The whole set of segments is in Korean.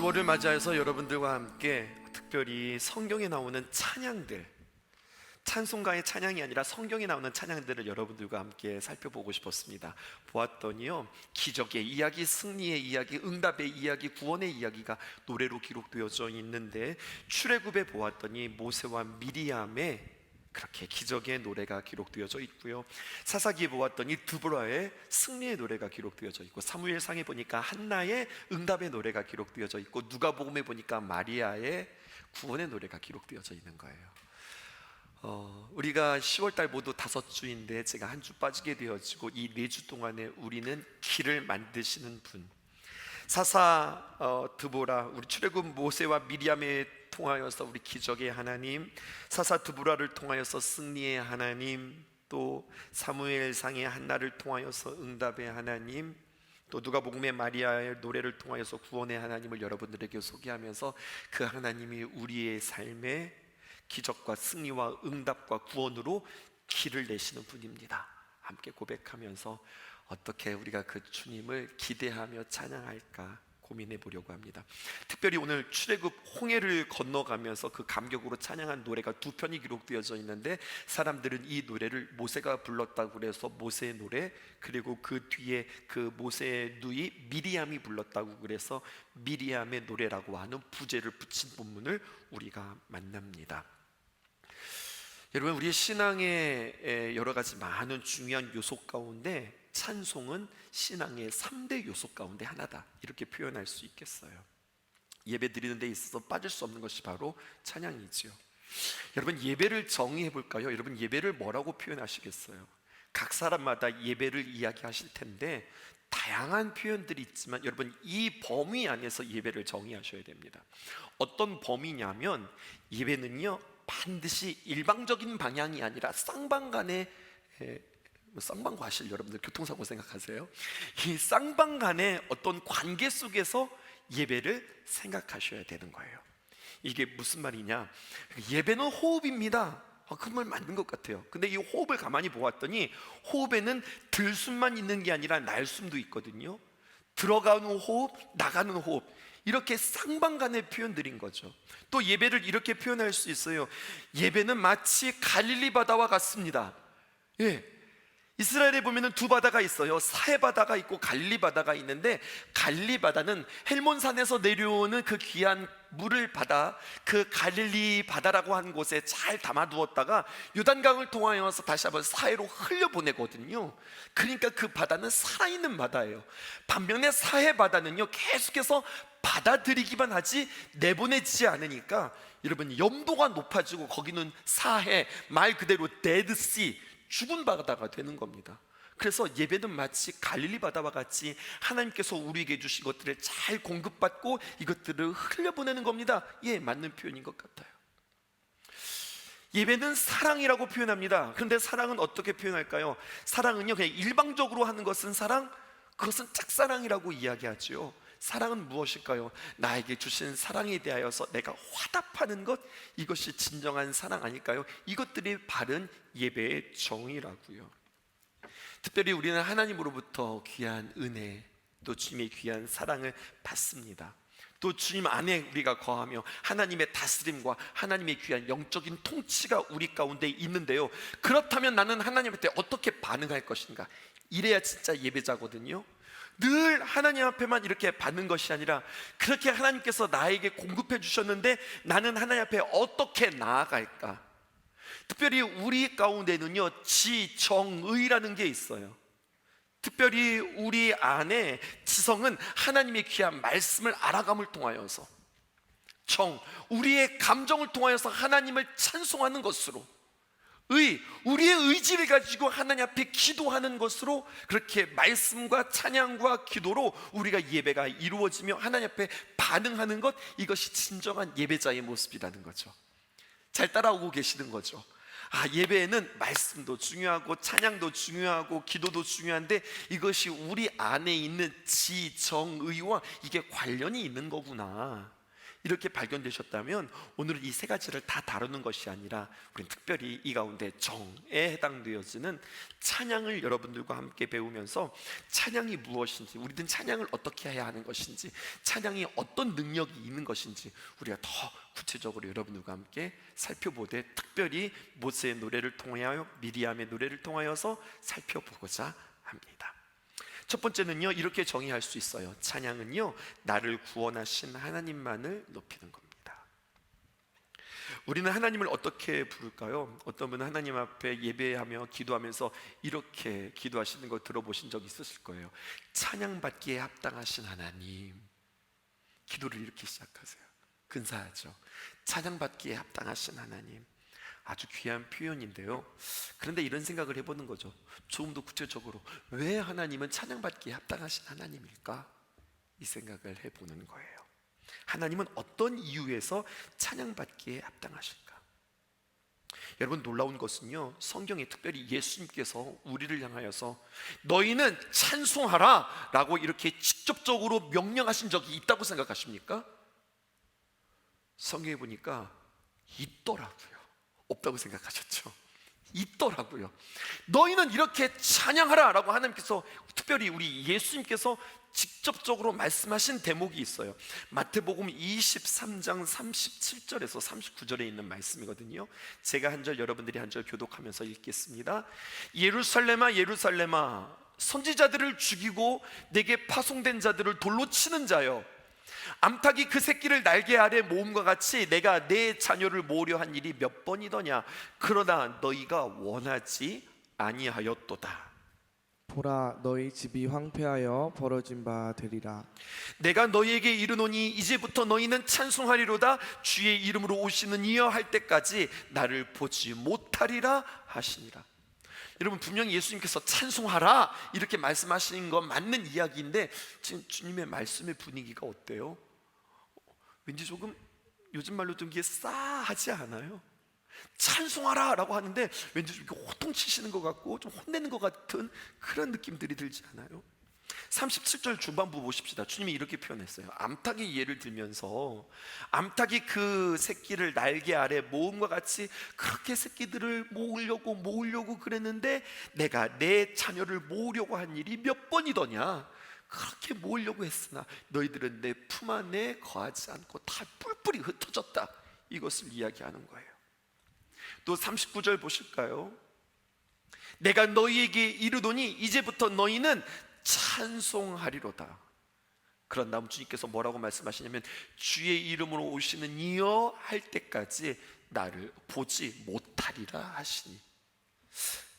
4월을 맞이해서 여러분들과 함께 특별히 성경에 나오는 찬양들, 찬송가의 찬양이 아니라 성경에 나오는 찬양들을 여러분들과 함께 살펴보고 싶었습니다. 보았더니요, 기적의 이야기, 승리의 이야기, 응답의 이야기, 구원의 이야기가 노래로 기록되어져 있는데, 출애굽에 보았더니 모세와 미리암의 그렇게 기적의 노래가 기록되어져 있고요, 사사기에 보았더니 드보라의 승리의 노래가 기록되어져 있고, 사무엘상에 보니까 한나의 응답의 노래가 기록되어져 있고, 누가복음에 보니까 마리아의 구원의 노래가 기록되어져 있는 거예요. 우리가 10월달 모두 5주인데 제가 한 주 빠지게 되어지고, 이 4주 동안에 우리는 길을 만드시는 분, 사사 드보라, 우리 출애굽 모세와 미리암에 통하여서 우리 기적의 하나님, 사사 드보라를 통하여서 승리의 하나님, 또 사무엘상의 한나를 통하여서 응답의 하나님, 또 누가복음의 마리아의 노래를 통하여서 구원의 하나님을 여러분들에게 소개하면서, 그 하나님이 우리의 삶에 기적과 승리와 응답과 구원으로 길을 내시는 분입니다. 함께 고백하면서 어떻게 우리가 그 주님을 기대하며 찬양할까 고민해 보려고 합니다. 특별히 오늘 출애굽 홍해를 건너가면서 그 감격으로 찬양한 노래가 2편이 기록되어져 있는데, 사람들은 이 노래를 모세가 불렀다고 그래서 모세의 노래, 그리고 그 뒤에 그 모세의 누이 미리암이 불렀다고 그래서 미리암의 노래라고 하는 부제를 붙인 본문을 우리가 만납니다. 여러분, 우리의 신앙의 여러 가지 많은 중요한 요소 가운데 찬송은 신앙의 3대 요소 가운데 하나다, 이렇게 표현할 수 있겠어요. 예배 드리는 데 있어서 빠질 수 없는 것이 바로 찬양이지요. 여러분, 예배를 정의해 볼까요? 여러분, 예배를 뭐라고 표현하시겠어요? 각 사람마다 예배를 이야기하실 텐데 다양한 표현들이 있지만, 여러분, 이 범위 안에서 예배를 정의하셔야 됩니다. 어떤 범위냐면, 예배는요 반드시 일방적인 방향이 아니라 쌍방간의, 쌍방구 하실 여러분들 교통사고 생각하세요? 이 쌍방간의 어떤 관계 속에서 예배를 생각하셔야 되는 거예요. 이게 무슨 말이냐, 예배는 호흡입니다. 그 말 맞는 것 같아요. 근데 이 호흡을 가만히 보았더니, 호흡에는 들숨만 있는 게 아니라 날숨도 있거든요. 들어가는 호흡, 나가는 호흡, 이렇게 쌍방간의 표현들인 거죠. 또 예배를 이렇게 표현할 수 있어요. 예배는 마치 갈릴리 바다와 같습니다. 이스라엘에 보면은 2바다가 있어요. 사해 바다가 있고 갈릴리 바다가 있는데, 갈릴리 바다는 헬몬산에서 내려오는 그 귀한 물을 받아 그 갈릴리 바다라고 하는 곳에 잘 담아두었다가 요단강을 통하여서 다시 한번 사해로 흘려보내거든요. 그러니까 그 바다는 살아있는 바다예요. 반면에 사해 바다는요 계속해서 받아들이기만 하지 내보내지 않으니까, 여러분, 염도가 높아지고 거기는 사해, 말 그대로 데드씨, 죽은 바다가 되는 겁니다. 그래서 예배는 마치 갈릴리 바다와 같이 하나님께서 우리에게 주신 것들을 잘 공급받고 이것들을 흘려보내는 겁니다. 맞는 표현인 것 같아요. 예배는 사랑이라고 표현합니다. 그런데 사랑은 어떻게 표현할까요? 사랑은요, 그냥 일방적으로 하는 것은 사랑, 그것은 짝사랑이라고 이야기하죠. 사랑은 무엇일까요? 나에게 주신 사랑에 대하여서 내가 화답하는 것, 이것이 진정한 사랑 아닐까요? 이것들이 바른 예배의 정의라고요. 특별히 우리는 하나님으로부터 귀한 은혜, 또 주님의 귀한 사랑을 받습니다. 또 주님 안에 우리가 거하며 하나님의 다스림과 하나님의 귀한 영적인 통치가 우리 가운데 있는데요, 그렇다면 나는 하나님한테 어떻게 반응할 것인가? 이래야 진짜 예배자거든요. 늘 하나님 앞에만 이렇게 받는 것이 아니라, 그렇게 하나님께서 나에게 공급해 주셨는데 나는 하나님 앞에 어떻게 나아갈까? 특별히 우리 가운데는요 지정의라는 게 있어요. 특별히 우리 안에 지성은 하나님의 귀한 말씀을 알아감을 통하여서, 정, 우리의 감정을 통하여서 하나님을 찬송하는 것으로, 의, 우리의 의지를 가지고 하나님 앞에 기도하는 것으로, 그렇게 말씀과 찬양과 기도로 우리가 예배가 이루어지며 하나님 앞에 반응하는 것, 이것이 진정한 예배자의 모습이라는 거죠. 잘 따라오고 계시는 거죠. 예배에는 말씀도 중요하고 찬양도 중요하고 기도도 중요한데, 이것이 우리 안에 있는 지정의와 이게 관련이 있는 거구나, 이렇게 발견되셨다면 오늘은 이 세 가지를 다 다루는 것이 아니라 우리는 특별히 이 가운데 정에 해당되어지는 찬양을 여러분들과 함께 배우면서 찬양이 무엇인지, 우리는 찬양을 어떻게 해야 하는 것인지, 찬양이 어떤 능력이 있는 것인지 우리가 더 구체적으로 여러분들과 함께 살펴보되, 특별히 모세의 노래를 통하여, 미리암의 노래를 통하여서 살펴보고자 합니다. 첫 번째는요, 이렇게 정의할 수 있어요. 찬양은요, 나를 구원하신 하나님만을 높이는 겁니다. 우리는 하나님을 어떻게 부를까요? 어떤 분은 하나님 앞에 예배하며 기도하면서 이렇게 기도하시는 거 들어보신 적 있으실 거예요. 찬양받기에 합당하신 하나님. 기도를 이렇게 시작하세요. 근사하죠. 찬양받기에 합당하신 하나님. 아주 귀한 표현인데요. 그런데 이런 생각을 해보는 거죠. 조금 더 구체적으로 왜 하나님은 찬양받기에 합당하신 하나님일까? 이 생각을 해보는 거예요. 하나님은 어떤 이유에서 찬양받기에 합당하실까? 여러분, 놀라운 것은요, 성경에 특별히 예수님께서 우리를 향하여서 너희는 찬송하라 라고 이렇게 직접적으로 명령하신 적이 있다고 생각하십니까? 성경에 보니까 있더라고요. 없다고 생각하셨죠? 있더라고요. 너희는 이렇게 찬양하라 라고 하나님께서, 특별히 우리 예수님께서 직접적으로 말씀하신 대목이 있어요. 마태복음 23장 37절에서 39절에 있는 말씀이거든요. 제가 한 절, 여러분들이 한 절 교독하면서 읽겠습니다. 예루살렘아 예루살렘아, 선지자들을 죽이고 내게 파송된 자들을 돌로 치는 자여, 암탉이 그 새끼를 날개 아래 모음과 같이 내가 내 자녀를 모으려 한 일이 몇 번이더냐. 그러나 너희가 원하지 아니하였도다. 보라, 너희 집이 황폐하여 벌어진 바 되리라. 내가 너희에게 이르노니 이제부터 너희는 찬송하리로다. 주의 이름으로 오시는 이여 할 때까지 나를 보지 못하리라 하시니라. 여러분, 분명히 예수님께서 찬송하라 이렇게 말씀하시는 건 맞는 이야기인데, 지금 주님의 말씀의 분위기가 어때요? 왠지 조금 요즘 말로 좀 이게 싸하지 않아요? 찬송하라 라고 하는데 왠지 좀 호통치시는 것 같고 좀 혼내는 것 같은 그런 느낌들이 들지 않아요? 37절 중반부 보십시다. 주님이 이렇게 표현했어요. 암탉의 예를 들면서, 암탉이 그 새끼를 날개 아래 모음과 같이 그렇게 새끼들을 모으려고 그랬는데 내가 내 자녀를 모으려고 한 일이 몇 번이더냐. 그렇게 모으려고 했으나 너희들은 내 품 안에 거하지 않고 다 뿔뿔이 흩어졌다. 이것을 이야기하는 거예요. 또 39절 보실까요? 내가 너희에게 이르노니 이제부터 너희는 찬송하리로다. 그런 다음 주님께서 뭐라고 말씀하시냐면 주의 이름으로 오시는 이여 할 때까지 나를 보지 못하리라 하시니.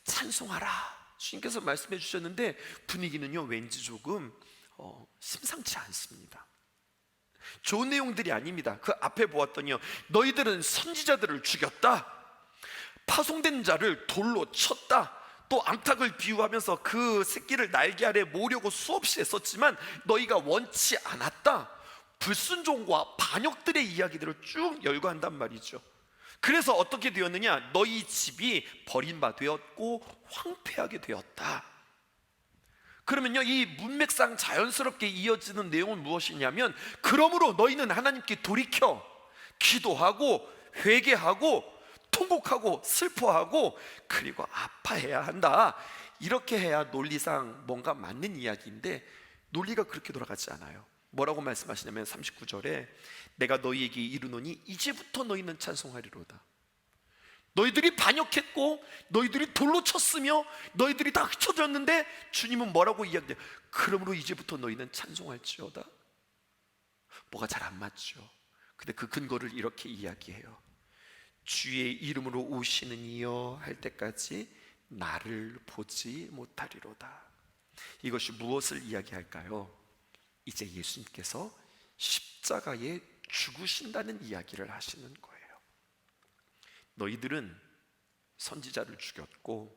찬송하라 주님께서 말씀해 주셨는데 분위기는요 왠지 조금 심상치 않습니다. 좋은 내용들이 아닙니다. 그 앞에 보았더니요, 너희들은 선지자들을 죽였다, 파송된 자를 돌로 쳤다, 또 암탉을 비유하면서 그 새끼를 날개 아래 모으려고 수없이 했었지만 너희가 원치 않았다. 불순종과 반역들의 이야기들을 쭉 열거한단 말이죠. 그래서 어떻게 되었느냐? 너희 집이 버린 바 되었고 황폐하게 되었다. 그러면요, 이 문맥상 자연스럽게 이어지는 내용은 무엇이냐면, 그러므로 너희는 하나님께 돌이켜 기도하고 회개하고 통곡하고 슬퍼하고 그리고 아파해야 한다. 이렇게 해야 논리상 뭔가 맞는 이야기인데 논리가 그렇게 돌아가지 않아요. 뭐라고 말씀하시냐면 39절에 내가 너희에게 이르노니 이제부터 너희는 찬송하리로다. 너희들이 반역했고 너희들이 돌로 쳤으며 너희들이 다 흩어졌는데 주님은 뭐라고 이야기해요? 그러므로 이제부터 너희는 찬송할지어다. 뭐가 잘 안 맞죠. 근데 그 근거를 이렇게 이야기해요. 주의 이름으로 오시는 이여 할 때까지 나를 보지 못하리로다. 이것이 무엇을 이야기할까요? 이제 예수님께서 십자가에 죽으신다는 이야기를 하시는 거예요. 너희들은 선지자를 죽였고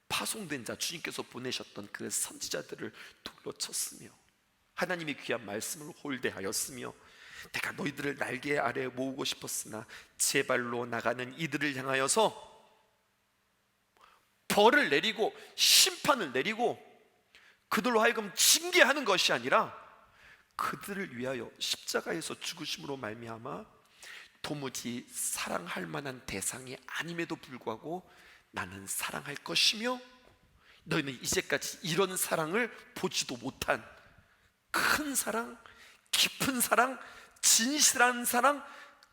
파송된 자, 주님께서 보내셨던 그 선지자들을 돌로 쳤으며 하나님의 귀한 말씀을 홀대하였으며 내가 너희들을 날개 아래 모으고 싶었으나 제 발로 나가는 이들을 향하여서 벌을 내리고 심판을 내리고 그들로 하여금 징계하는 것이 아니라 그들을 위하여 십자가에서 죽으심으로 말미암아 도무지 사랑할 만한 대상이 아님에도 불구하고 나는 사랑할 것이며 너희는 이제까지 이런 사랑을 보지도 못한 큰 사랑, 깊은 사랑, 진실한 사랑,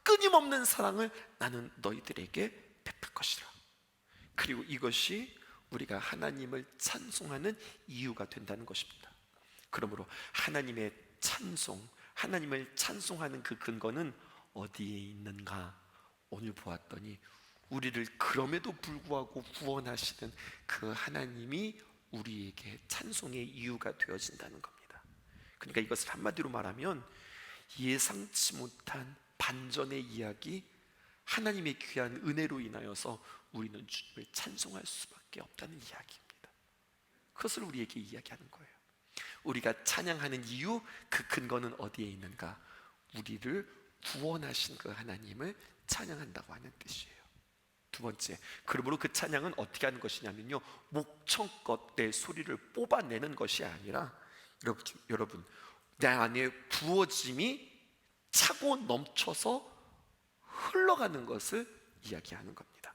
끊임없는 사랑을 나는 너희들에게 베풀 것이라. 그리고 이것이 우리가 하나님을 찬송하는 이유가 된다는 것입니다. 그러므로 하나님의 찬송, 하나님을 찬송하는 그 근거는 어디에 있는가? 오늘 보았더니 우리를 그럼에도 불구하고 구원하시는 그 하나님이 우리에게 찬송의 이유가 되어진다는 겁니다. 그러니까 이것을 한마디로 말하면 예상치 못한 반전의 이야기, 하나님의 귀한 은혜로 인하여서 우리는 주님을 찬송할 수밖에 없다는 이야기입니다. 그것을 우리에게 이야기하는 거예요. 우리가 찬양하는 이유, 그 근거는 어디에 있는가? 우리를 구원하신 그 하나님을 찬양한다고 하는 뜻이에요. 두 번째, 그러므로 그 찬양은 어떻게 하는 것이냐면요, 목청껏 내 소리를 뽑아내는 것이 아니라 여러분 내 안에 부어짐이 차고 넘쳐서 흘러가는 것을 이야기하는 겁니다.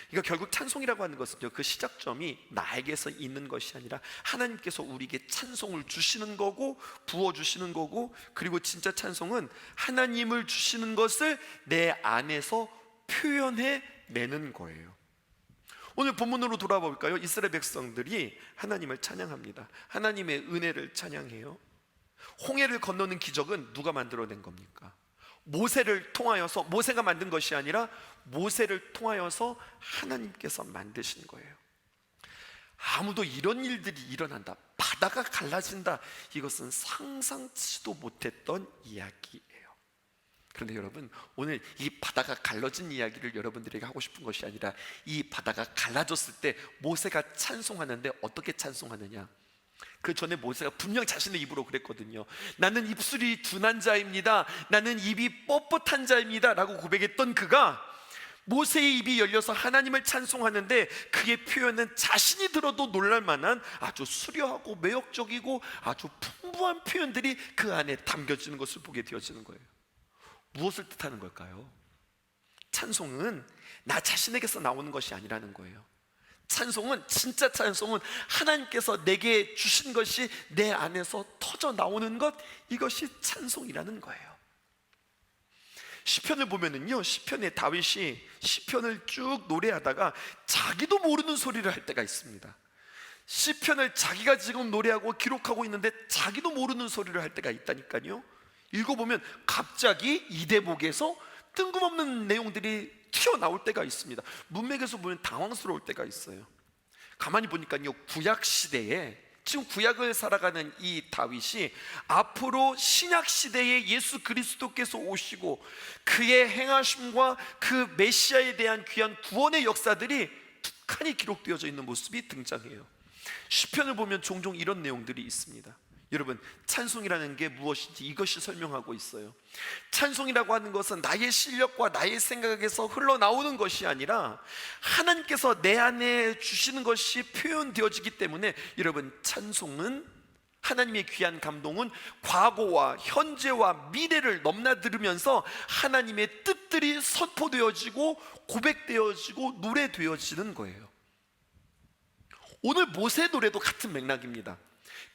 그러니까 결국 찬송이라고 하는 것은요, 그 시작점이 나에게서 있는 것이 아니라 하나님께서 우리에게 찬송을 주시는 거고 부어주시는 거고, 그리고 진짜 찬송은 하나님을 주시는 것을 내 안에서 표현해 내는 거예요. 오늘 본문으로 돌아볼까요? 이스라엘 백성들이 하나님을 찬양합니다. 하나님의 은혜를 찬양해요. 홍해를 건너는 기적은 누가 만들어낸 겁니까? 모세를 통하여서, 모세가 만든 것이 아니라 모세를 통하여서 하나님께서 만드신 거예요. 아무도 이런 일들이 일어난다, 바다가 갈라진다, 이것은 상상치도 못했던 이야기예요. 그런데 여러분, 오늘 이 바다가 갈라진 이야기를 여러분들에게 하고 싶은 것이 아니라 이 바다가 갈라졌을 때 모세가 찬송하는데 어떻게 찬송하느냐, 그 전에 모세가 분명 자신의 입으로 그랬거든요. 나는 입술이 둔한 자입니다, 나는 입이 뻣뻣한 자입니다 라고 고백했던 그가 모세의 입이 열려서 하나님을 찬송하는데 그의 표현은 자신이 들어도 놀랄만한 아주 수려하고 매력적이고 아주 풍부한 표현들이 그 안에 담겨지는 것을 보게 되어지는 거예요. 무엇을 뜻하는 걸까요? 찬송은 나 자신에게서 나오는 것이 아니라는 거예요. 찬송은, 진짜 찬송은 하나님께서 내게 주신 것이 내 안에서 터져 나오는 것, 이것이 찬송이라는 거예요. 시편을 보면은요, 시편에 다윗이 시편을 쭉 노래하다가 자기도 모르는 소리를 할 때가 있습니다. 시편을 자기가 지금 노래하고 기록하고 있는데 자기도 모르는 소리를 할 때가 있다니까요. 읽어보면 갑자기 이 대목에서 뜬금없는 내용들이 튀어나올 때가 있습니다. 문맥에서 보면 당황스러울 때가 있어요. 가만히 보니까요, 구약시대에, 지금 구약을 살아가는 이 다윗이 앞으로 신약시대에 예수 그리스도께서 오시고 그의 행하심과 그 메시아에 대한 귀한 구원의 역사들이 툭하니 기록되어져 있는 모습이 등장해요. 시편을 보면 종종 이런 내용들이 있습니다. 여러분, 찬송이라는 게 무엇인지 이것이 설명하고 있어요. 찬송이라고 하는 것은 나의 실력과 나의 생각에서 흘러나오는 것이 아니라 하나님께서 내 안에 주시는 것이 표현되어지기 때문에, 여러분, 찬송은, 하나님의 귀한 감동은 과거와 현재와 미래를 넘나들으면서 하나님의 뜻들이 선포되어지고 고백되어지고 노래되어지는 거예요. 오늘 모세 노래도 같은 맥락입니다.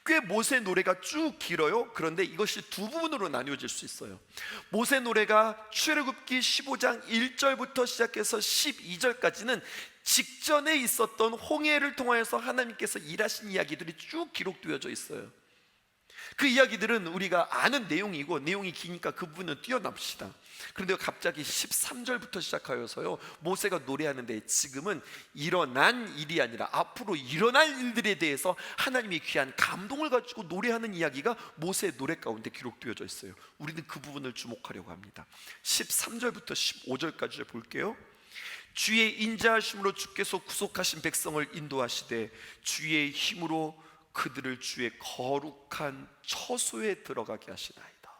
꽤 모세 노래가 쭉 길어요. 그런데 이것이 두 부분으로 나뉘어질 수 있어요. 모세 노래가 출애굽기 15장 1절부터 시작해서 12절까지는 직전에 있었던 홍해를 통하여서 하나님께서 일하신 이야기들이 쭉 기록되어져 있어요. 그 이야기들은 우리가 아는 내용이고, 내용이 기니까 그 부분은 뛰어납시다. 그런데 갑자기 13절부터 시작하여서요, 모세가 노래하는데 지금은 일어난 일이 아니라 앞으로 일어날 일들에 대해서 하나님의 귀한 감동을 가지고 노래하는 이야기가 모세의 노래 가운데 기록되어져 있어요. 우리는 그 부분을 주목하려고 합니다. 13절부터 15절까지 볼게요. 주의 인자하심으로 주께서 구속하신 백성을 인도하시되 주의 힘으로 그들을 주의 거룩한 처소에 들어가게 하시나이다.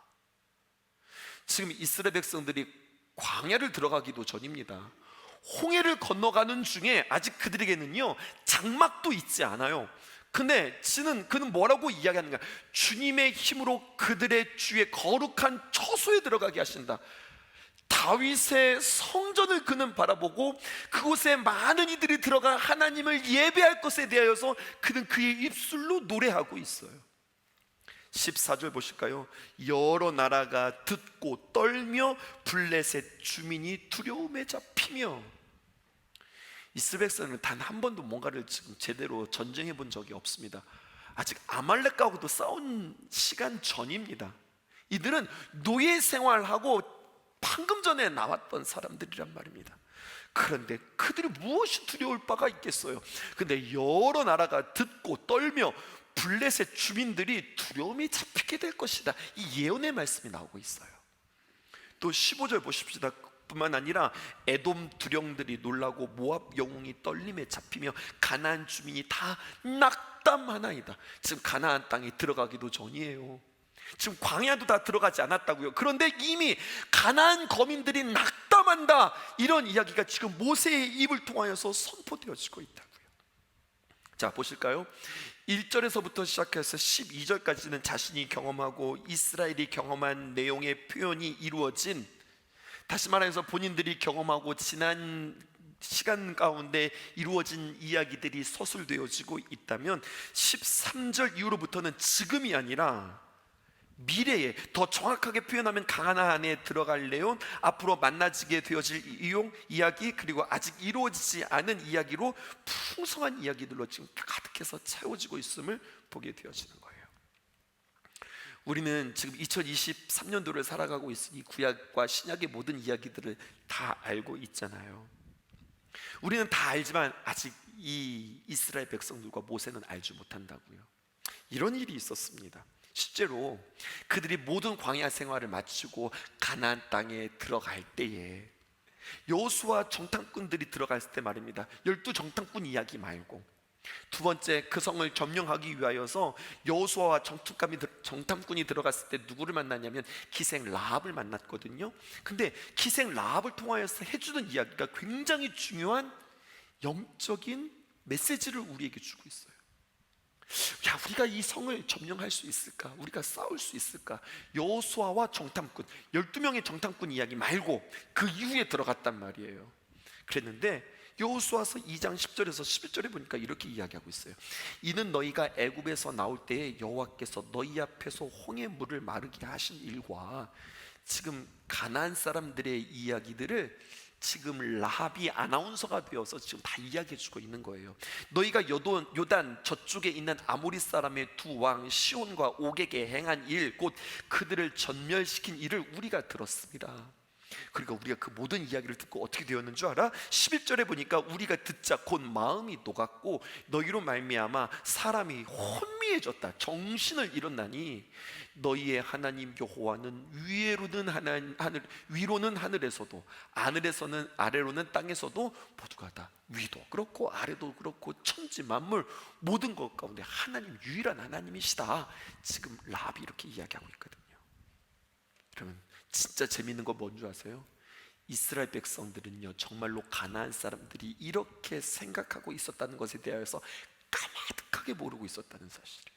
지금 이스라엘 백성들이 광야를 들어가기도 전입니다. 홍해를 건너가는 중에 아직 그들에게는요, 장막도 있지 않아요. 근데 그는 뭐라고 이야기하는가? 주님의 힘으로 그들의 주의 거룩한 처소에 들어가게 하신다. 다윗의 성전을 그는 바라보고 그곳에 많은 이들이 들어가 하나님을 예배할 것에 대하여서 그는 그의 입술로 노래하고 있어요. 14절 보실까요? 여러 나라가 듣고 떨며 블레셋 주민이 두려움에 잡히며. 이스라엘 백성은 단 한 번도 뭔가를 지금 제대로 전쟁해 본 적이 없습니다. 아직 아말렉하고도 싸운 시간 전입니다. 이들은 노예 생활하고 방금 전에 나왔던 사람들이란 말입니다. 그런데 그들이 무엇이 두려울 바가 있겠어요? 근데 여러 나라가 듣고 떨며 블레셋 주민들이 두려움이 잡히게 될 것이다. 이 예언의 말씀이 나오고 있어요. 또 15절 보십시다. 뿐만 아니라 에돔 두령들이 놀라고 모압 영웅이 떨림에 잡히며 가나안 주민이 다 낙담하나이다. 지금 가나안 땅에 들어가기도 전이에요. 지금 광야도 다 들어가지 않았다고요. 그런데 이미 가나안 거민들이 낙담한다, 이런 이야기가 지금 모세의 입을 통하여서 선포되어지고 있다고요. 자, 보실까요? 1절에서부터 시작해서 12절까지는 자신이 경험하고 이스라엘이 경험한 내용의 표현이 이루어진, 다시 말해서 본인들이 경험하고 지난 시간 가운데 이루어진 이야기들이 서술되어지고 있다면, 13절 이후로부터는 지금이 아니라 미래에, 더 정확하게 표현하면 가나안에 들어갈 내용, 앞으로 만나지게 되어질 이야기, 그리고 아직 이루어지지 않은 이야기로 풍성한 이야기들로 지금 가득해서 채워지고 있음을 보게 되어지는 거예요. 우리는 지금 2023년도를 살아가고 있으니 구약과 신약의 모든 이야기들을 다 알고 있잖아요. 우리는 다 알지만 아직 이 이스라엘 백성들과 모세는 알지 못한다고요. 이런 일이 있었습니다. 실제로 그들이 모든 광야 생활을 마치고 가나안 땅에 들어갈 때에 여호수아 정탐꾼들이 들어갔을 때 말입니다. 12 정탐꾼 이야기 말고 두 번째, 그 성을 점령하기 위하여서 여호수아와 정탐꾼이 들어갔을 때 누구를 만났냐면 기생 라합을 만났거든요. 근데 기생 라합을 통하여서 해주는 이야기가 굉장히 중요한 영적인 메시지를 우리에게 주고 있어요. 야, 우리가 이 성을 점령할 수 있을까? 우리가 싸울 수 있을까? 여호수아와 정탐꾼, 12명의 정탐꾼 이야기 말고 그 이후에 들어갔단 말이에요. 그랬는데 여호수아서 2장 10절에서 11절에 보니까 이렇게 이야기하고 있어요. 이는 너희가 애굽에서 나올 때에 여호와께서 너희 앞에서 홍해 물을 마르게 하신 일과, 지금 가나안 사람들의 이야기들을 지금 라합이 아나운서가 되어서 지금 다 이야기해주고 있는 거예요. 너희가 요단 저쪽에 있는 아모리 사람의 두 왕 시온과 옥에게 행한 일, 곧 그들을 전멸시킨 일을 우리가 들었습니다. 그러니까 우리가 그 모든 이야기를 듣고 어떻게 되었는 줄 알아? 11절에 보니까 우리가 듣자 곧 마음이 녹았고 너희로 말미암아 사람이 혼미해졌다, 정신을 잃었나니 너희의 하나님 여호와는 위로는 하늘에서도 아래로는 땅에서도 모두가 다, 위도 그렇고 아래도 그렇고 천지 만물 모든 것 가운데 하나님, 유일한 하나님이시다. 지금 라합이 이렇게 이야기하고 있거든요. 그러면 진짜 재미있는 건 뭔 줄 아세요? 이스라엘 백성들은요, 정말로 가나안 사람들이 이렇게 생각하고 있었다는 것에 대하여서 까마득하게 모르고 있었다는 사실이에요.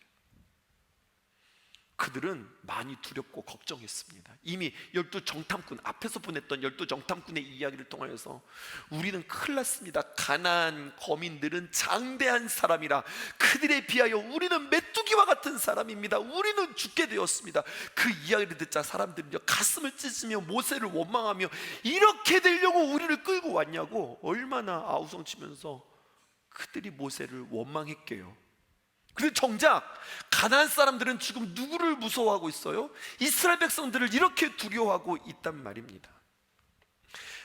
그들은 많이 두렵고 걱정했습니다. 이미 12 정탐꾼, 앞에서 보냈던 12 정탐꾼의 이야기를 통하여서 우리는 큰일 났습니다. 가나안 거민들은 장대한 사람이라 그들에 비하여 우리는 메뚜기와 같은 사람입니다. 우리는 죽게 되었습니다. 그 이야기를 듣자 사람들은요, 가슴을 찢으며 모세를 원망하며 이렇게 되려고 우리를 끌고 왔냐고 얼마나 아우성치면서 그들이 모세를 원망했게요. 그런데 정작 가나안 사람들은 지금 누구를 무서워하고 있어요? 이스라엘 백성들을 이렇게 두려워하고 있단 말입니다.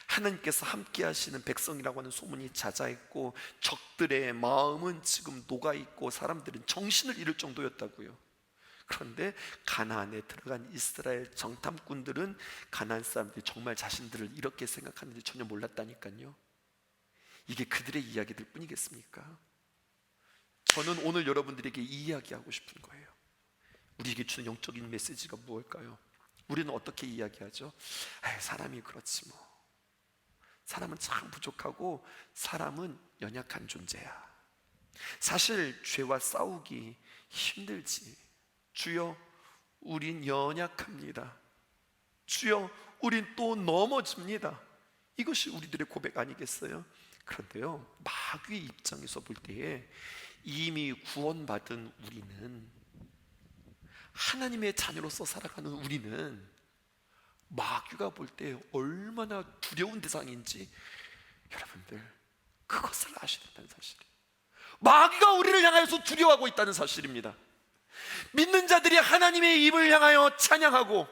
하나님께서 함께 하시는 백성이라고 하는 소문이 자자했고 적들의 마음은 지금 녹아있고 사람들은 정신을 잃을 정도였다고요. 그런데 가나안에 들어간 이스라엘 정탐꾼들은 가나안 사람들이 정말 자신들을 이렇게 생각하는지 전혀 몰랐다니까요. 이게 그들의 이야기들 뿐이겠습니까? 저는 오늘 여러분들에게 이 이야기하고 싶은 거예요. 우리에게 주는 영적인 메시지가 무엇일까요? 우리는 어떻게 이야기하죠? 사람이 그렇지 뭐, 사람은 참 부족하고 사람은 연약한 존재야. 사실 죄와 싸우기 힘들지. 주여, 우린 연약합니다. 주여, 우린 또 넘어집니다. 이것이 우리들의 고백 아니겠어요? 그런데요, 마귀의 입장에서 볼 때에 이미 구원받은 우리는, 하나님의 자녀로서 살아가는 우리는 마귀가 볼 때 얼마나 두려운 대상인지 여러분들 그것을 아셔야 된다는 사실이에요. 마귀가 우리를 향하여서 두려워하고 있다는 사실입니다. 믿는 자들이 하나님의 입을 향하여 찬양하고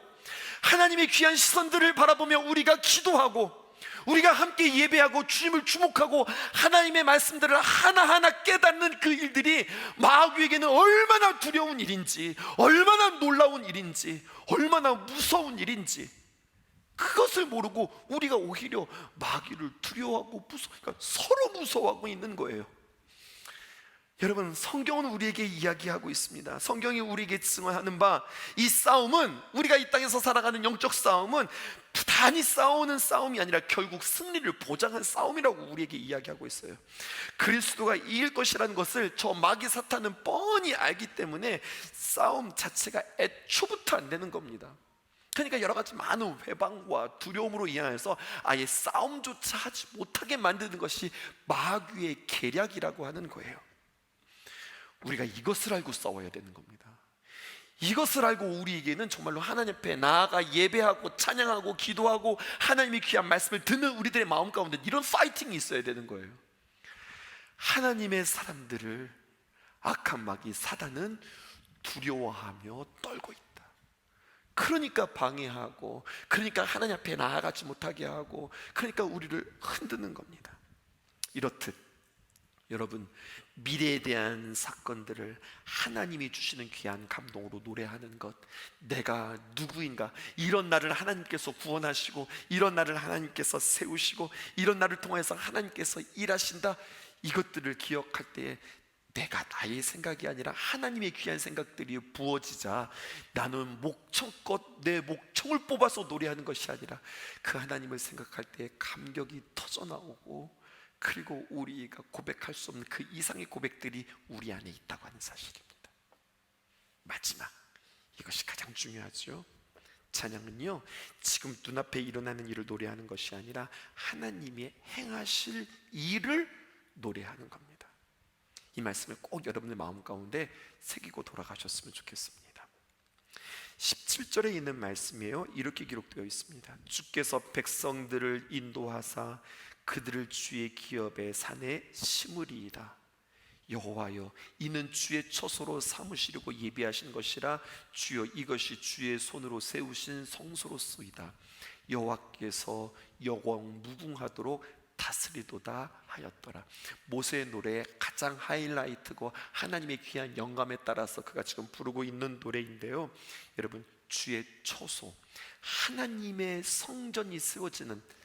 하나님의 귀한 시선들을 바라보며 우리가 기도하고 우리가 함께 예배하고 주님을 주목하고 하나님의 말씀들을 하나하나 깨닫는 그 일들이 마귀에게는 얼마나 두려운 일인지, 얼마나 놀라운 일인지, 얼마나 무서운 일인지, 그것을 모르고 우리가 오히려 마귀를 두려워하고 그러니까 서로 무서워하고 있는 거예요. 여러분, 성경은 우리에게 이야기하고 있습니다. 성경이 우리에게 증언하는 바, 이 싸움은, 우리가 이 땅에서 살아가는 영적 싸움은 단히 싸우는 싸움이 아니라 결국 승리를 보장한 싸움이라고 우리에게 이야기하고 있어요. 그리스도가 이길 것이라는 것을 저 마귀 사탄은 뻔히 알기 때문에 싸움 자체가 애초부터 안 되는 겁니다. 그러니까 여러 가지 많은 회방과 두려움으로 인하여서 아예 싸움조차 하지 못하게 만드는 것이 마귀의 계략이라고 하는 거예요. 우리가 이것을 알고 싸워야 되는 겁니다. 이것을 알고 우리에게는 정말로 하나님 앞에 나아가 예배하고 찬양하고 기도하고 하나님의 귀한 말씀을 듣는 우리들의 마음 가운데 이런 파이팅이 있어야 되는 거예요. 하나님의 사람들을 악한 마귀 사단은 두려워하며 떨고 있다. 그러니까 방해하고, 그러니까 하나님 앞에 나아가지 못하게 하고, 그러니까 우리를 흔드는 겁니다. 이렇듯 여러분, 미래에 대한 사건들을 하나님이 주시는 귀한 감동으로 노래하는 것, 내가 누구인가, 이런 나를 하나님께서 구원하시고, 이런 나를 하나님께서 세우시고, 이런 나를 통해서 하나님께서 일하신다, 이것들을 기억할 때에 내가 나의 생각이 아니라 하나님의 귀한 생각들이 부어지자 나는 목청껏 내 목청을 뽑아서 노래하는 것이 아니라 그 하나님을 생각할 때 감격이 터져나오고, 그리고 우리가 고백할 수 없는 그 이상의 고백들이 우리 안에 있다고 하는 사실입니다. 마지막, 이것이 가장 중요하죠. 찬양은요, 지금 눈앞에 일어나는 일을 노래하는 것이 아니라 하나님의 행하실 일을 노래하는 겁니다. 이 말씀을 꼭 여러분의 마음 가운데 새기고 돌아가셨으면 좋겠습니다. 17절에 있는 말씀이에요. 이렇게 기록되어 있습니다. 주께서 백성들을 인도하사 그들을 주의 기업의 산에 심으리이다. 여호와여, 이는 주의 처소로 삼으시려고 예비하신 것이라. 주여, 이것이 주의 손으로 세우신 성소로소이다. 여호와께서 영원 무궁하도록 다스리도다 하였더라. 모세의 노래의 가장 하이라이트고 하나님의 귀한 영감에 따라서 그가 지금 부르고 있는 노래인데요, 여러분, 주의 처소, 하나님의 성전이 세워지는,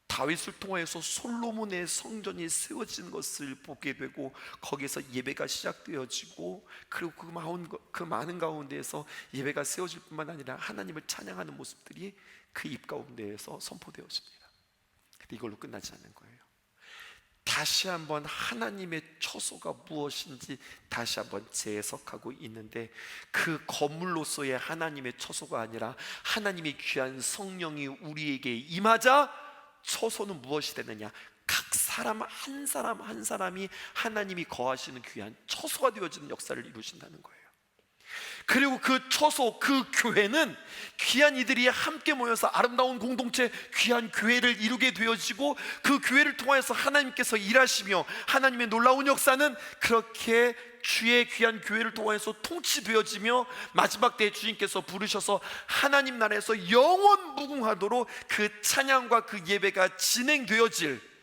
다윗을 통해서 솔로몬의 성전이 세워진 것을 보게 되고 거기에서 예배가 시작되어지고, 그리고 그 많은 가운데에서 예배가 세워질 뿐만 아니라 하나님을 찬양하는 모습들이 그 입 가운데에서 선포되어집니다. 근데 이걸로 끝나지 않는 거예요. 다시 한번 하나님의 처소가 무엇인지 다시 한번 재해석하고 있는데, 그 건물로서의 하나님의 처소가 아니라 하나님의 귀한 성령이 우리에게 임하자 처소는 무엇이 되느냐? 각 사람 한 사람 한 사람이 하나님이 거하시는 귀한 처소가 되어지는 역사를 이루신다는 거예요. 그리고 그 처소, 그 교회는 귀한 이들이 함께 모여서 아름다운 공동체, 귀한 교회를 이루게 되어지고, 그 교회를 통해서 하나님께서 일하시며 하나님의 놀라운 역사는 그렇게 주의 귀한 교회를 통해서 통치되어지며, 마지막 때에 주님께서 부르셔서 하나님 나라에서 영원 무궁하도록 그 찬양과 그 예배가 진행되어질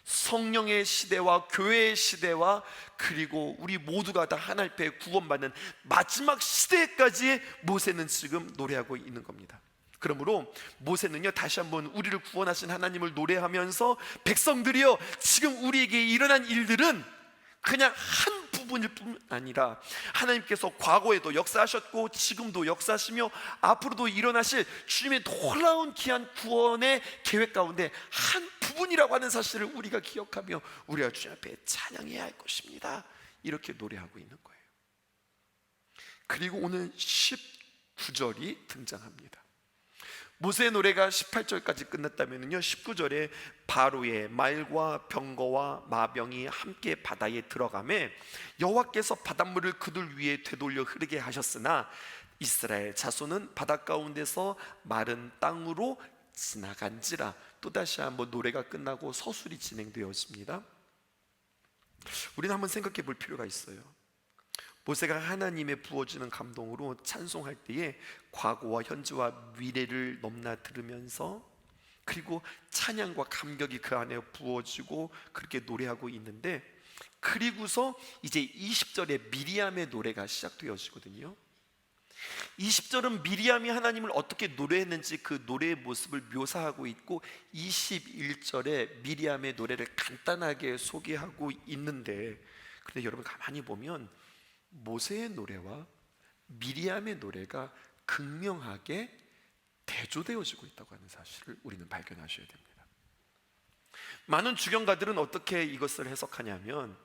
성령의 시대와 교회의 시대와, 그리고 우리 모두가 다 하나님 앞에 구원받는 마지막 시대까지 모세는 지금 노래하고 있는 겁니다. 그러므로 모세는요, 다시 한번 우리를 구원하신 하나님을 노래하면서 백성들이여, 지금 우리에게 일어난 일들은 그냥 한 부분일 뿐 아니라 하나님께서 과거에도 역사하셨고 지금도 역사하시며 앞으로도 일어나실 주님의 놀라운 귀한 구원의 계획 가운데 한 부분이라고 하는 사실을 우리가 기억하며 우리가 주님 앞에 찬양해야 할 것입니다. 이렇게 노래하고 있는 거예요. 그리고 오늘 19절이 등장합니다. 모세의 노래가 18절까지 끝났다면요, 19절에 바로의 말과 병거와 마병이 함께 바다에 들어가매 여호와께서 바닷물을 그들 위에 되돌려 흐르게 하셨으나 이스라엘 자손은 바다 가운데서 마른 땅으로 지나간지라. 또다시 한번 노래가 끝나고 서술이 진행되었습니다. 우리는 한번 생각해 볼 필요가 있어요. 모세가 하나님의 부어주는 감동으로 찬송할 때에 과거와 현재와 미래를 넘나 들으면서 그리고 찬양과 감격이 그 안에 부어지고 그렇게 노래하고 있는데, 그리고서 이제 20절에 미리암의 노래가 시작되어지거든요. 20절은 미리암이 하나님을 어떻게 노래했는지 그 노래의 모습을 묘사하고 있고, 21절에 미리암의 노래를 간단하게 소개하고 있는데, 근데 여러분 가만히 보면 모세의 노래와 미리암의 노래가 극명하게 대조되어지고 있다고 하는 사실을 우리는 발견하셔야 됩니다. 많은 주경가들은 어떻게 이것을 해석하냐면,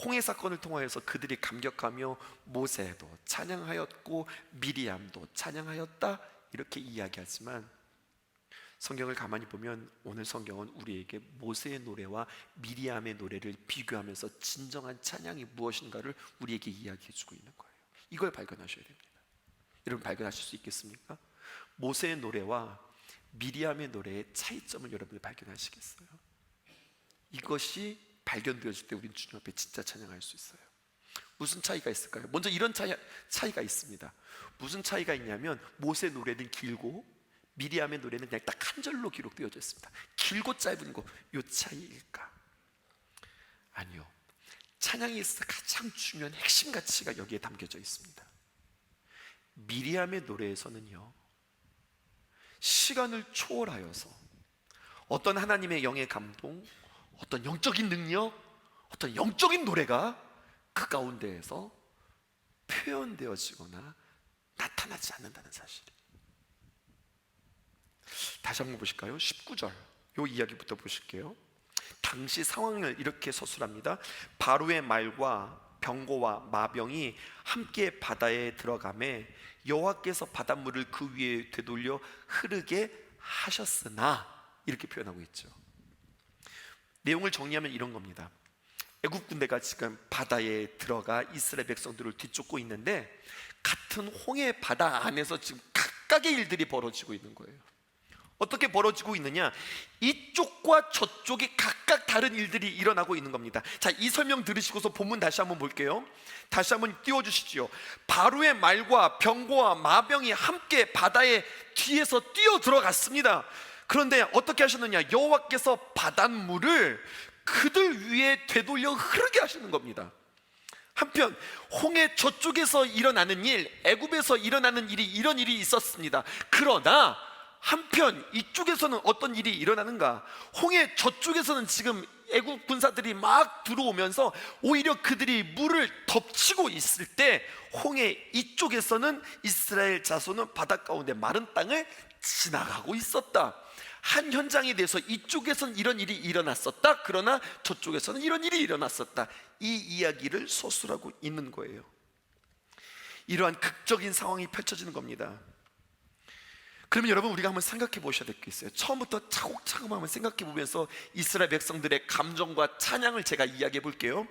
홍해 사건을 통하여서 그들이 감격하며 모세도 찬양하였고 미리암도 찬양하였다 이렇게 이야기하지만, 성경을 가만히 보면 오늘 성경은 우리에게 모세의 노래와 미리암의 노래를 비교하면서 진정한 찬양이 무엇인가를 우리에게 이야기해 주고 있는 거예요. 이걸 발견하셔야 됩니다. 여러분 발견하실 수 있겠습니까? 모세의 노래와 미리암의 노래의 차이점을 여러분이 발견하시겠어요? 이것이 발견되어질 때 우리는 주님 앞에 진짜 찬양할 수 있어요. 무슨 차이가 있을까요? 먼저 이런 차이가 있습니다. 무슨 차이가 있냐면, 모세의 노래는 길고 미리암의 노래는 그냥 딱 한 절로 기록되어져 있습니다. 길고 짧은 거, 요 차이일까? 아니요. 찬양에 있어 가장 중요한 핵심 가치가 여기에 담겨져 있습니다. 미리암의 노래에서는요, 시간을 초월하여서 어떤 하나님의 영의 감동, 어떤 영적인 능력, 어떤 영적인 노래가 그 가운데에서 표현되어지거나 나타나지 않는다는 사실이에요. 다시 한번 보실까요? 19절 요 이야기부터 보실게요. 당시 상황을 이렇게 서술합니다. 바로의 말과 병거와 마병이 함께 바다에 들어가매 여호와께서 바닷물을 그 위에 되돌려 흐르게 하셨으나, 이렇게 표현하고 있죠. 내용을 정리하면 이런 겁니다. 애굽 군대가 지금 바다에 들어가 이스라엘 백성들을 뒤쫓고 있는데, 같은 홍해 바다 안에서 지금 각각의 일들이 벌어지고 있는 거예요. 어떻게 벌어지고 있느냐? 이쪽과 저쪽이 각각 다른 일들이 일어나고 있는 겁니다. 자, 이 설명 들으시고서 본문 다시 한번 볼게요. 다시 한번 띄워주시지요. 바로의 말과 병거와 마병이 함께 바다의 뒤에서 뛰어 들어갔습니다. 그런데 어떻게 하셨느냐? 여호와께서 바닷물을 그들 위에 되돌려 흐르게 하시는 겁니다. 한편 홍해 저쪽에서 일어나는 일, 애굽에서 일어나는 일이, 이런 일이 있었습니다. 그러나 한편 이쪽에서는 어떤 일이 일어나는가? 홍해 저쪽에서는 지금 애굽 군사들이 막 들어오면서 오히려 그들이 물을 덮치고 있을 때, 홍해 이쪽에서는 이스라엘 자손은 바다 가운데 마른 땅을 지나가고 있었다. 한 현장에 대해서 이쪽에서는 이런 일이 일어났었다, 그러나 저쪽에서는 이런 일이 일어났었다. 이 이야기를 서술하고 있는 거예요. 이러한 극적인 상황이 펼쳐지는 겁니다. 그러면 여러분, 우리가 한번 생각해 보셔야 될 게 있어요. 처음부터 차곡차곡 한번 생각해 보면서 이스라엘 백성들의 감정과 찬양을 제가 이야기해 볼게요.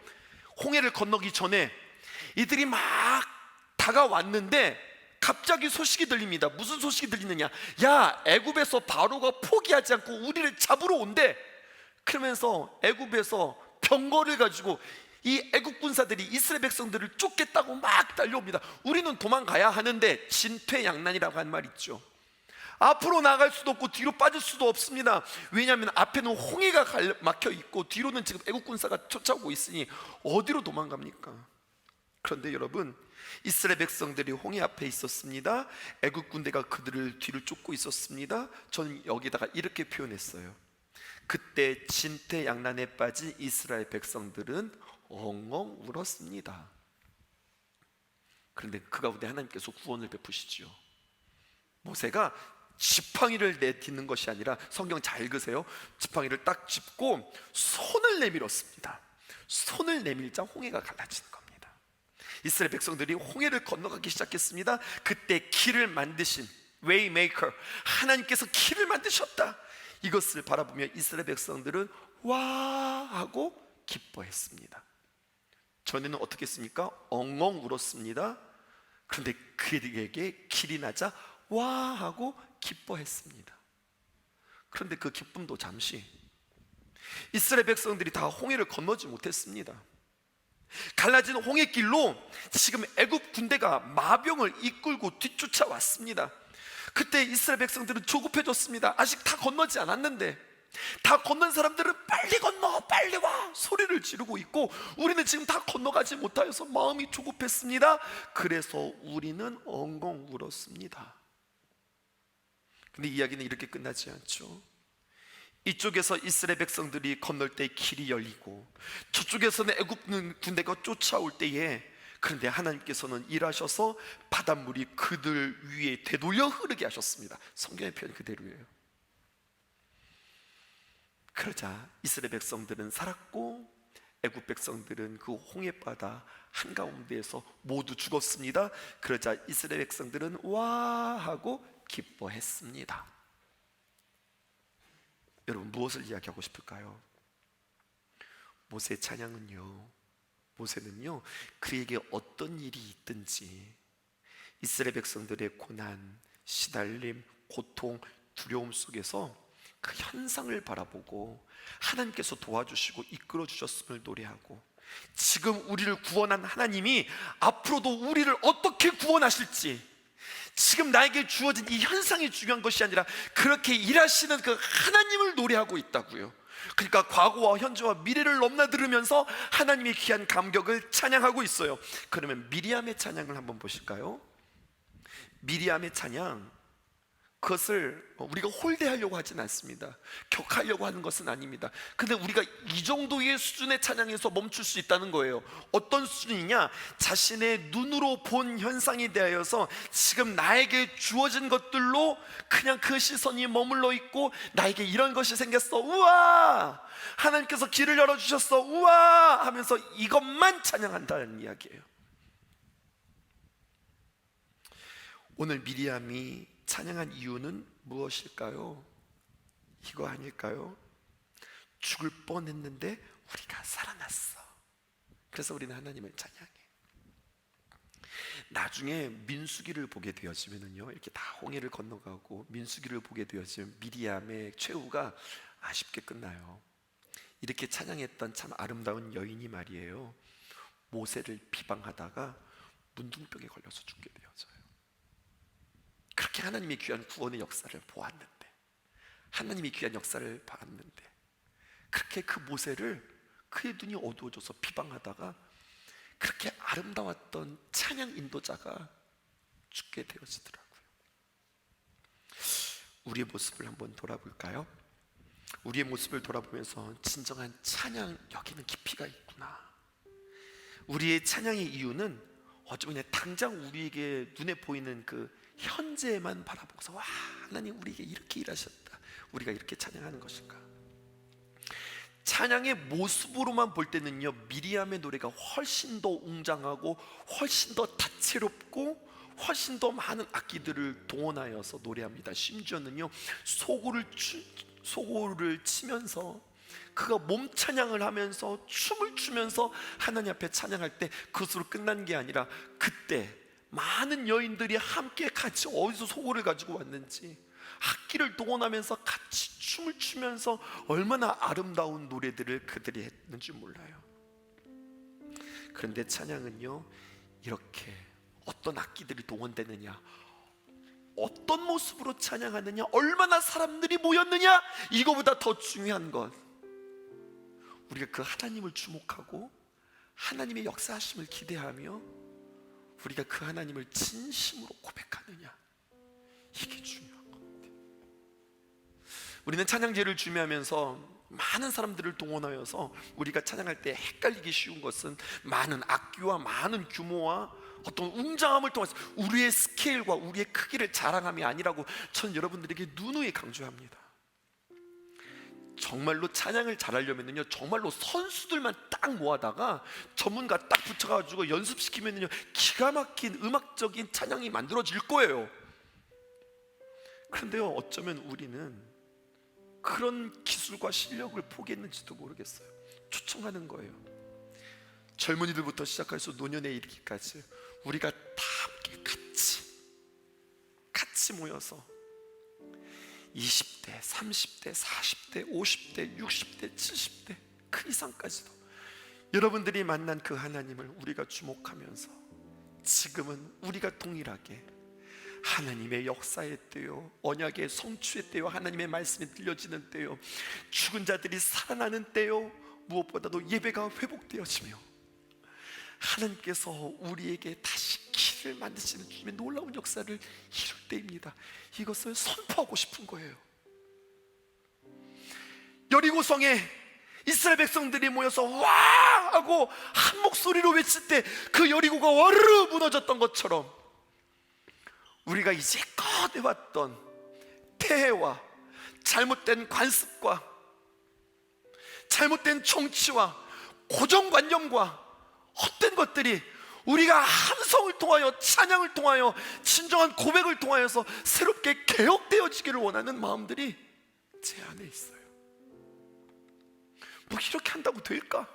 홍해를 건너기 전에 이들이 막 다가왔는데 갑자기 소식이 들립니다. 무슨 소식이 들리느냐? 야, 애굽에서 바로가 포기하지 않고 우리를 잡으러 온대. 그러면서 애굽에서 병거를 가지고 이 애국 군사들이 이스라엘 백성들을 쫓겠다고 막 달려옵니다. 우리는 도망가야 하는데 진퇴양난이라고 한 말 있죠. 앞으로 나갈 수도 없고 뒤로 빠질 수도 없습니다. 왜냐하면 앞에는 홍해가 막혀 있고 뒤로는 지금 애국 군사가 쫓아오고 있으니 어디로 도망갑니까? 그런데 여러분, 이스라엘 백성들이 홍해 앞에 있었습니다. 애국 군대가 그들을 뒤를 쫓고 있었습니다. 저는 여기다가 이렇게 표현했어요. 그때 진퇴양난에 빠진 이스라엘 백성들은 엉엉 울었습니다. 그런데 그 가운데 하나님께서 구원을 베푸시지요. 모세가 지팡이를 내딛는 것이 아니라, 성경 잘 읽으세요. 지팡이를 딱 짚고 손을 내밀었습니다. 손을 내밀자 홍해가 갈라지는 겁니다. 이스라엘 백성들이 홍해를 건너가기 시작했습니다. 그때 길을 만드신 웨이메이커, 하나님께서 길을 만드셨다, 이것을 바라보며 이스라엘 백성들은 와 하고 기뻐했습니다. 전에는 어떻게 했습니까? 엉엉 울었습니다. 그런데 그에게 길이 나자 와 하고 기뻐했습니다. 그런데 그 기쁨도 잠시, 이스라엘 백성들이 다 홍해를 건너지 못했습니다. 갈라진 홍해길로 지금 애굽 군대가 마병을 이끌고 뒤쫓아왔습니다. 그때 이스라엘 백성들은 조급해졌습니다. 아직 다 건너지 않았는데, 다 건넌 사람들은 빨리 건너, 빨리 와 소리를 지르고 있고, 우리는 지금 다 건너가지 못하여서 마음이 조급했습니다. 그래서 우리는 엉엉 울었습니다. 근데 이야기는 이렇게 끝나지 않죠. 이쪽에서 이스라엘 백성들이 건널 때 길이 열리고, 저쪽에서는 애굽 군대가 쫓아올 때에, 그런데 하나님께서는 일하셔서 바닷물이 그들 위에 되돌려 흐르게 하셨습니다. 성경의 표현 그대로예요. 그러자 이스라엘 백성들은 살았고, 애굽 백성들은 그 홍해바다 한가운데에서 모두 죽었습니다. 그러자 이스라엘 백성들은 와 하고 기뻐했습니다. 여러분, 무엇을 이야기하고 싶을까요? 모세의 찬양은요, 모세는요, 그에게 어떤 일이 있든지 이스라엘 백성들의 고난, 시달림, 고통, 두려움 속에서 그 현상을 바라보고 하나님께서 도와주시고 이끌어 주셨음을 노래하고, 지금 우리를 구원한 하나님이 앞으로도 우리를 어떻게 구원하실지, 지금 나에게 주어진 이 현상이 중요한 것이 아니라 그렇게 일하시는 그 하나님을 노래하고 있다고요. 그러니까 과거와 현재와 미래를 넘나들으면서 하나님의 귀한 감격을 찬양하고 있어요. 그러면 미리암의 찬양을 한번 보실까요? 미리암의 찬양, 그것을 우리가 홀대하려고 하진 않습니다. 격하려고 하는 것은 아닙니다. 근데 우리가 이 정도의 수준의 찬양에서 멈출 수 있다는 거예요. 어떤 수준이냐? 자신의 눈으로 본 현상에 대하여서 지금 나에게 주어진 것들로 그냥 그 시선이 머물러 있고, 나에게 이런 것이 생겼어, 우와, 하나님께서 길을 열어주셨어, 우와 하면서 이것만 찬양한다는 이야기예요. 오늘 미리암이 찬양한 이유는 무엇일까요? 이거 아닐까요? 죽을 뻔했는데 우리가 살아났어. 그래서 우리는 하나님을 찬양해. 나중에 민수기를 보게 되어지면은요, 이렇게 다 홍해를 건너가고 민수기를 보게 되어지면 미리암의 최후가 아쉽게 끝나요. 이렇게 찬양했던 참 아름다운 여인이 말이에요, 모세를 비방하다가 문둥병에 걸려서 죽게 되어져요. 그렇게 하나님의 귀한 구원의 역사를 보았는데, 하나님의 귀한 역사를 봤는데, 그렇게 그 모세를 그의 눈이 어두워져서 비방하다가 그렇게 아름다웠던 찬양 인도자가 죽게 되어지더라고요. 우리의 모습을 한번 돌아볼까요? 우리의 모습을 돌아보면서 진정한 찬양, 여기는 깊이가 있구나. 우리의 찬양의 이유는 어쩌면 그냥 당장 우리에게 눈에 보이는 그 현재만 바라보고서, 와, 하나님 우리에게 이렇게 일하셨다, 우리가 이렇게 찬양하는 것인가. 찬양의 모습으로만 볼 때는요, 미리암의 노래가 훨씬 더 웅장하고 훨씬 더 다채롭고 훨씬 더 많은 악기들을 동원하여서 노래합니다. 심지어는요, 소고를 치면서, 그가 몸 찬양을 하면서 춤을 추면서 하나님 앞에 찬양할 때 그것으로 끝난 게 아니라, 그때 많은 여인들이 함께 같이 어디서 소고를 가지고 왔는지 악기를 동원하면서 같이 춤을 추면서 얼마나 아름다운 노래들을 그들이 했는지 몰라요. 그런데 찬양은요, 이렇게 어떤 악기들이 동원되느냐, 어떤 모습으로 찬양하느냐, 얼마나 사람들이 모였느냐, 이거보다 더 중요한 건 우리가 그 하나님을 주목하고 하나님의 역사하심을 기대하며 우리가 그 하나님을 진심으로 고백하느냐, 이게 중요한 것 같아요. 우리는 찬양제를 준비하면서 많은 사람들을 동원하여서 우리가 찬양할 때 헷갈리기 쉬운 것은 많은 악기와 많은 규모와 어떤 웅장함을 통해서 우리의 스케일과 우리의 크기를 자랑함이 아니라고 저는 여러분들에게 누누이 강조합니다. 정말로 찬양을 잘하려면요, 정말로 선수들만 딱 모아다가 전문가 딱 붙여가지고 연습시키면요, 기가 막힌 음악적인 찬양이 만들어질 거예요. 그런데요, 어쩌면 우리는 그런 기술과 실력을 포기했는지도 모르겠어요. 초청하는 거예요. 젊은이들부터 시작해서 노년에 이르기까지 우리가 다 함께 같이 모여서 20대, 30대, 40대, 50대, 60대, 70대 그 이상까지도 여러분들이 만난 그 하나님을 우리가 주목하면서 지금은 우리가 동일하게 하나님의 역사의 때요, 언약의 성취의 때요, 하나님의 말씀이 들려지는 때요, 죽은 자들이 살아나는 때요, 무엇보다도 예배가 회복되어지며 하나님께서 우리에게 다시 길을 만드시는 주님의 놀라운 역사를 이룰 때입니다. 이것을 선포하고 싶은 거예요. 여리고성에 이스라엘 백성들이 모여서 와! 하고 한 목소리로 외칠 때 그 여리고가 와르르 무너졌던 것처럼 우리가 이제껏 해왔던 폐해와 잘못된 관습과 잘못된 정치와 고정관념과 헛된 것들이 우리가 함성을 통하여, 찬양을 통하여, 진정한 고백을 통하여서 새롭게 개혁되어지기를 원하는 마음들이 제 안에 있어요. 뭐 이렇게 한다고 될까?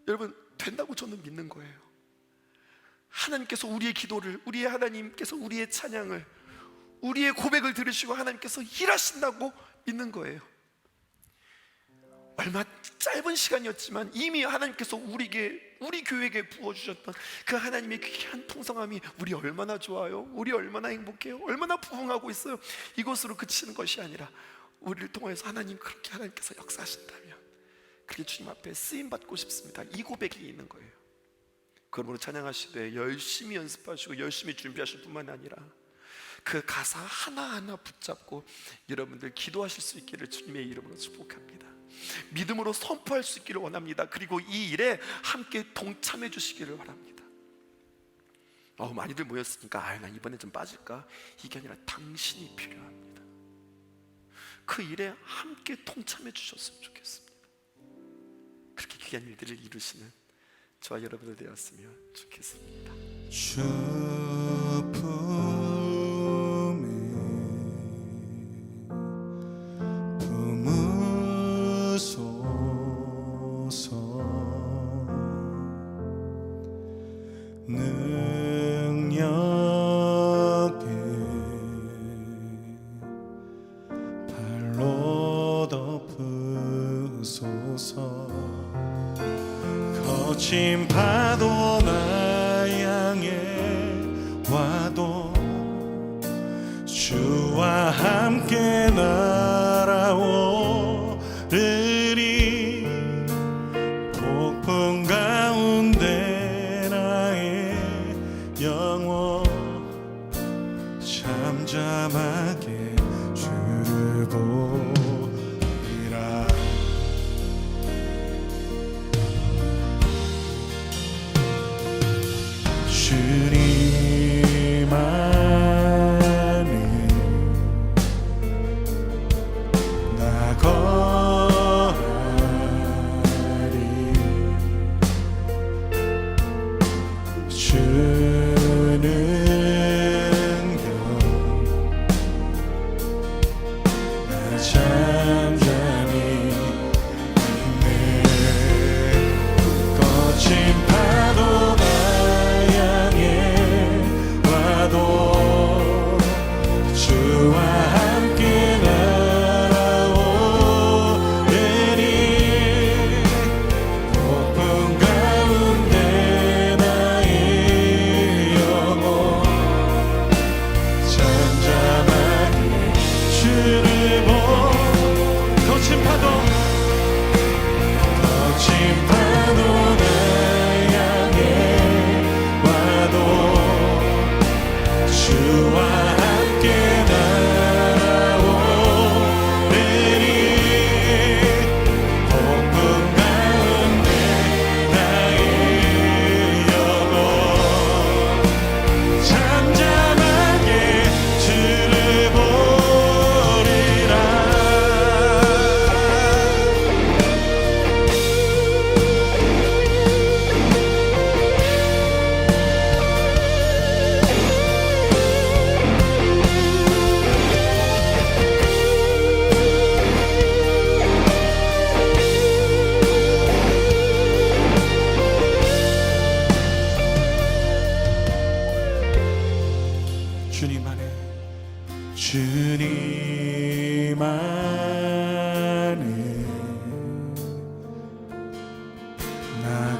여러분, 된다고 저는 믿는 거예요. 하나님께서 우리의 기도를, 우리의 하나님께서 우리의 찬양을, 우리의 고백을 들으시고 하나님께서 일하신다고 믿는 거예요. 얼마 짧은 시간이었지만 이미 하나님께서 우리 교회에게 부어주셨던 그 하나님의 귀한 풍성함이 우리 얼마나 좋아요, 우리 얼마나 행복해요, 얼마나 부흥하고 있어요. 이것으로 그치는 것이 아니라 우리를 통해서 그렇게 하나님께서 역사하신다면 그렇게 주님 앞에 쓰임받고 싶습니다. 이 고백이 있는 거예요. 그러므로 찬양하시되 열심히 연습하시고 열심히 준비하실 뿐만 아니라 그 가사 하나하나 붙잡고 여러분들 기도하실 수 있기를 주님의 이름으로 축복합니다. 믿음으로 선포할 수 있기를 원합니다. 그리고 이 일에 함께 동참해 주시기를 바랍니다. 많이들 모였으니까 난 이번에 좀 빠질까? 이게 아니라 당신이 필요합니다. 그 일에 함께 동참해 주셨으면 좋겠습니다. 그렇게 귀한 일들을 이루시는 저와 여러분들 되었으면 좋겠습니다. 능력에 발로 덮으소서. 거친 파도가 향해 와도 주와 함께 날아오르리. 폭풍 가운데 나의 영혼 잠잠하게 주를 보리라. 주님 안에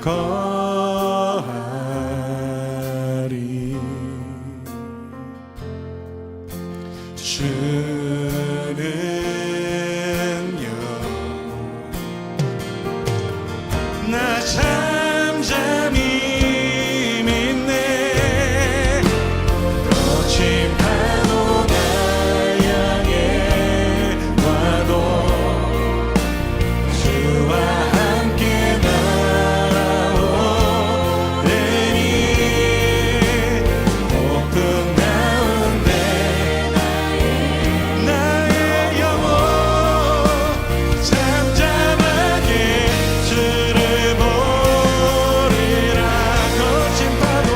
거하리. 주는요 나 잠잠히 믿네. 거친 파도 나 향해 와도 주와 함께 날아오르니 폭풍 가운데 나의 영혼 잠잠하게 주를 보리라. 거친 파도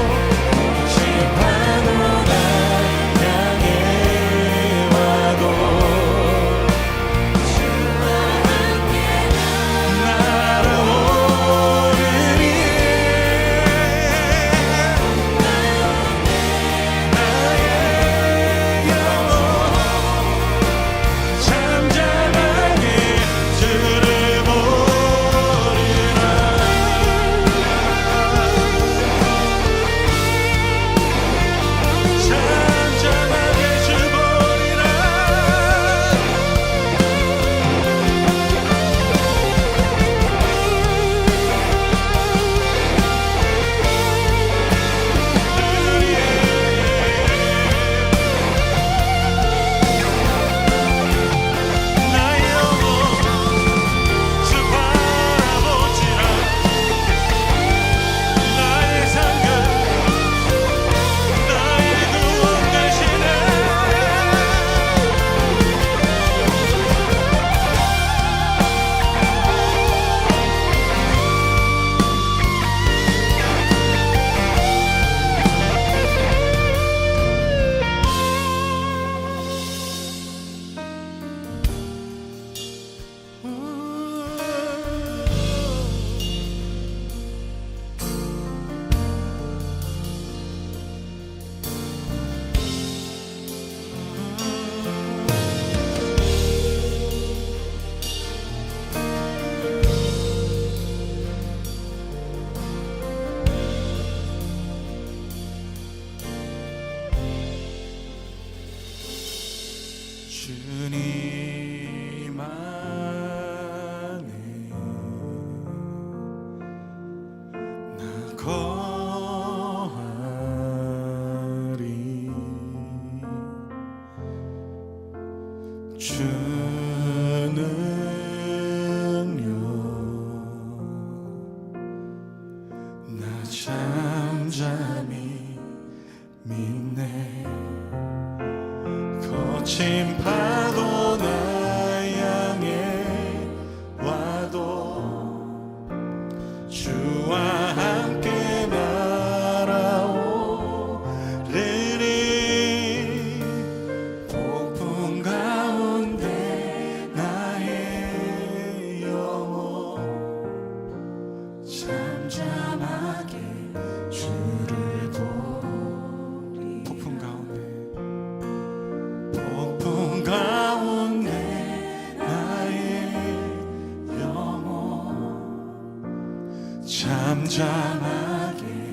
날 향해 와도 날아오르니 나의 영혼 잠잠하게 주를 보리라. 잠잠하게 주 보리라. 나의 영혼 주 바라보지라. 나의 상급 나의 구원 되시네. 주님 안에 나 거하리. 주는요 나 잠잠히 믿네. 거친 파도 나 향해 와도 주와 함께 날아오르리. 폭풍 가운데 나의 영혼 잠잠하게 주를 보리. 폭풍 가운데 나의 영혼 잠잠하게